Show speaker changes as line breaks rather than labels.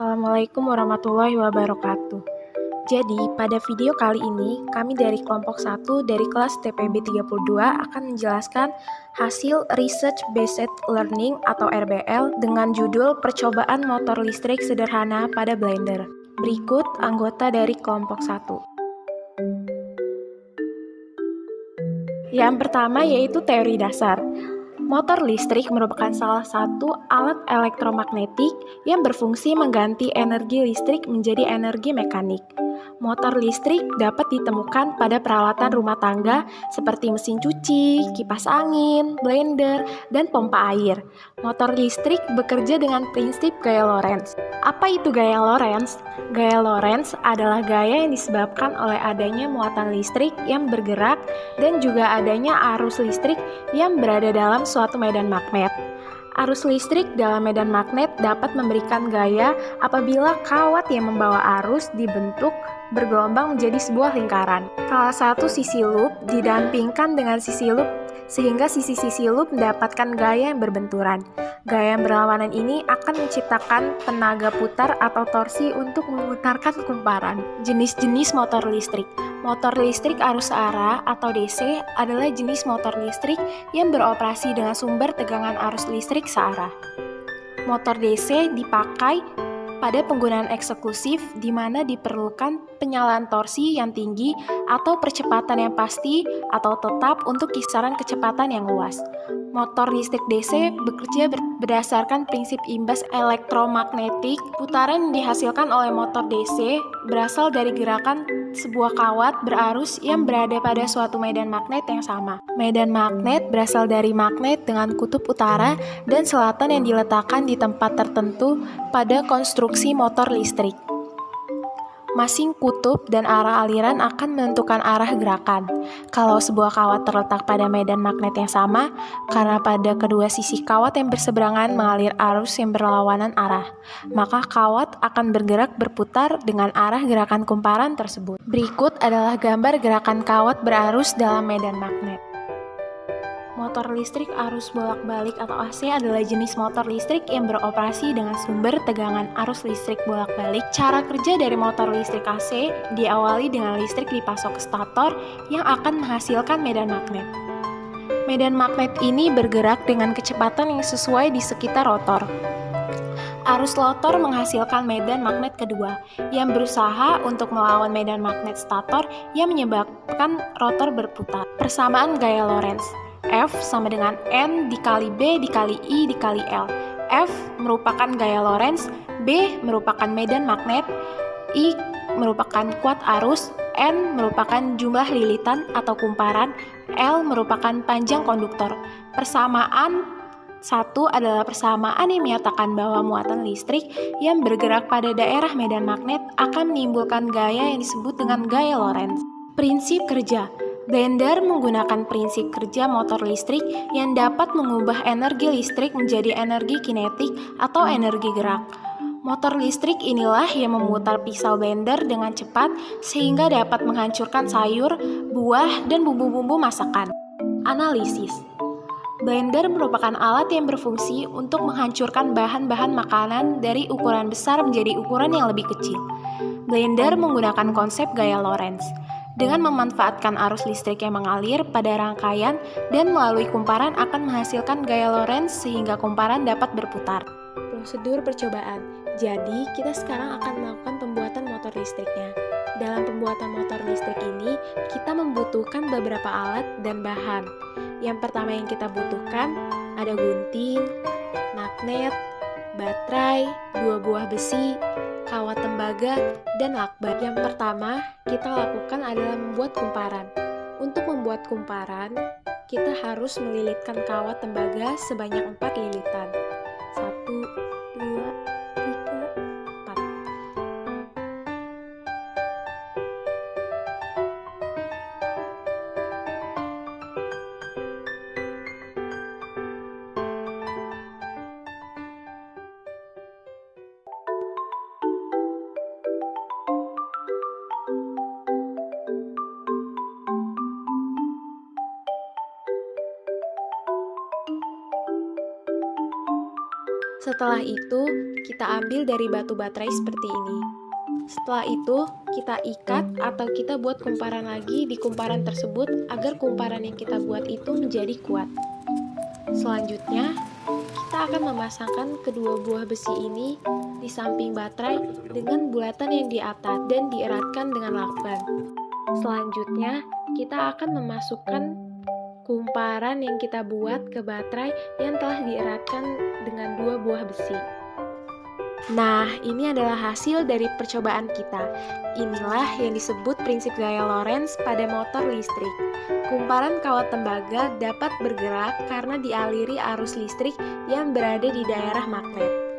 Assalamualaikum warahmatullahi wabarakatuh. Jadi, pada video kali ini, kami dari kelompok 1 dari kelas TPB 32 akan menjelaskan hasil Research Based Learning atau RBL dengan judul Percobaan Motor Listrik Sederhana pada Blender. Berikut anggota dari kelompok 1. Yang pertama yaitu teori dasar. Motor listrik merupakan salah satu alat elektromagnetik yang berfungsi mengganti energi listrik menjadi energi mekanik. Motor listrik dapat ditemukan pada peralatan rumah tangga seperti mesin cuci, kipas angin, blender, dan pompa air. Motor listrik bekerja dengan prinsip gaya Lorentz. Apa itu gaya Lorentz? Gaya Lorentz adalah gaya yang disebabkan oleh adanya muatan listrik yang bergerak dan juga adanya arus listrik yang berada dalam suatu medan magnet. Arus listrik dalam medan magnet dapat memberikan gaya apabila kawat yang membawa arus dibentuk bergelombang menjadi sebuah lingkaran. Salah satu sisi loop didampingkan dengan sisi loop sehingga sisi-sisi loop mendapatkan gaya yang berbenturan. Gaya yang berlawanan ini akan menciptakan tenaga putar atau torsi untuk memutarkan kumparan. Jenis-jenis motor listrik. Motor listrik arus searah atau DC adalah jenis motor listrik yang beroperasi dengan sumber tegangan arus listrik searah. Motor DC dipakai pada penggunaan eksklusif di mana diperlukan penyalaan torsi yang tinggi atau percepatan yang pasti atau tetap untuk kisaran kecepatan yang luas. Motor listrik DC bekerja berdasarkan prinsip imbas elektromagnetik. Putaran yang dihasilkan oleh motor DC berasal dari gerakan sebuah kawat berarus yang berada pada suatu medan magnet yang sama. Medan magnet berasal dari magnet dengan kutub utara dan selatan yang diletakkan di tempat tertentu pada konstruksi motor listrik. Masing kutub dan arah aliran akan menentukan arah gerakan. Kalau sebuah kawat terletak pada medan magnet yang sama, karena pada kedua sisi kawat yang berseberangan mengalir arus yang berlawanan arah, maka kawat akan bergerak berputar dengan arah gerakan kumparan tersebut. Berikut adalah gambar gerakan kawat berarus dalam medan magnet. Motor listrik arus bolak-balik atau AC adalah jenis motor listrik yang beroperasi dengan sumber tegangan arus listrik bolak-balik. Cara kerja dari motor listrik AC diawali dengan listrik dipasok ke stator yang akan menghasilkan medan magnet. Medan magnet ini bergerak dengan kecepatan yang sesuai di sekitar rotor. Arus rotor menghasilkan medan magnet kedua yang berusaha untuk melawan medan magnet stator yang menyebabkan rotor berputar. Persamaan gaya Lorentz. F sama dengan N dikali B dikali I dikali L. F merupakan gaya Lorentz, B merupakan medan magnet, I merupakan kuat arus, N merupakan jumlah lilitan atau kumparan, L merupakan panjang konduktor. Persamaan 1 adalah persamaan yang menyatakan bahwa muatan listrik yang bergerak pada daerah medan magnet akan menimbulkan gaya yang disebut dengan gaya Lorentz. Prinsip kerja. Blender menggunakan prinsip kerja motor listrik yang dapat mengubah energi listrik menjadi energi kinetik atau energi gerak. Motor listrik inilah yang memutar pisau blender dengan cepat sehingga dapat menghancurkan sayur, buah, dan bumbu-bumbu masakan. Analisis. Blender merupakan alat yang berfungsi untuk menghancurkan bahan-bahan makanan dari ukuran besar menjadi ukuran yang lebih kecil. Blender menggunakan konsep gaya Lorentz dengan memanfaatkan arus listrik yang mengalir pada rangkaian dan melalui kumparan akan menghasilkan gaya Lorentz sehingga kumparan dapat berputar. Prosedur percobaan. Jadi, kita sekarang akan melakukan pembuatan motor listriknya. Dalam pembuatan motor listrik ini, kita membutuhkan beberapa alat dan bahan. Yang pertama yang kita butuhkan ada gunting, magnet, baterai, 2 buah besi, kawat tembaga, dan lakban. Yang pertama kita lakukan adalah membuat kumparan. Untuk membuat kumparan, kita harus melilitkan kawat tembaga sebanyak 4 lilitan. 1, 2, 3, 4. Setelah itu, kita ambil dari batu baterai seperti ini. Setelah itu, kita ikat atau kita buat kumparan lagi di kumparan tersebut agar kumparan yang kita buat itu menjadi kuat. Selanjutnya, kita akan memasangkan kedua buah besi ini di samping baterai dengan bulatan yang di atas dan dieratkan dengan lakban. Selanjutnya, kita akan memasukkan kumparan yang kita buat ke baterai yang telah dieratkan dengan dua buah besi. Nah, ini adalah hasil dari percobaan kita. Inilah yang disebut prinsip gaya Lorentz pada motor listrik. Kumparan kawat tembaga dapat bergerak karena dialiri arus listrik yang berada di daerah magnet.